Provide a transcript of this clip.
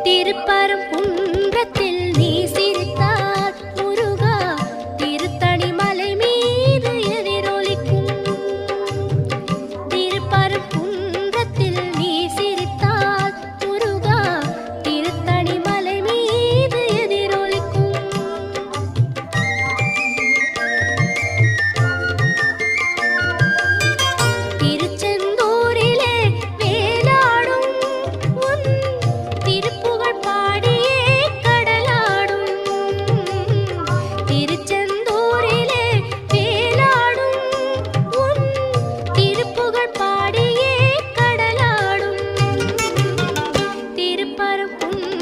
திருப்பரங்குன்றத்தில் நீ சிரித்தால் முருகா திருத்தணி மலை மீது எதிரொலிக்கும். திருப்பரங்குன்றத்தில் நீ சிரித்தால் முருகா திருத்தணி மலை மீது எதிரொலிக்கும். திருச்செந்தூரிலே வேலாடும் உன் திருப்புகழ் பாடியே கடலாடும். திருச்செந்தூரிலே வேலாடும் உன் திருப்புகழ் பாடியே கடலாடும். திருப்பரங்குன்றம்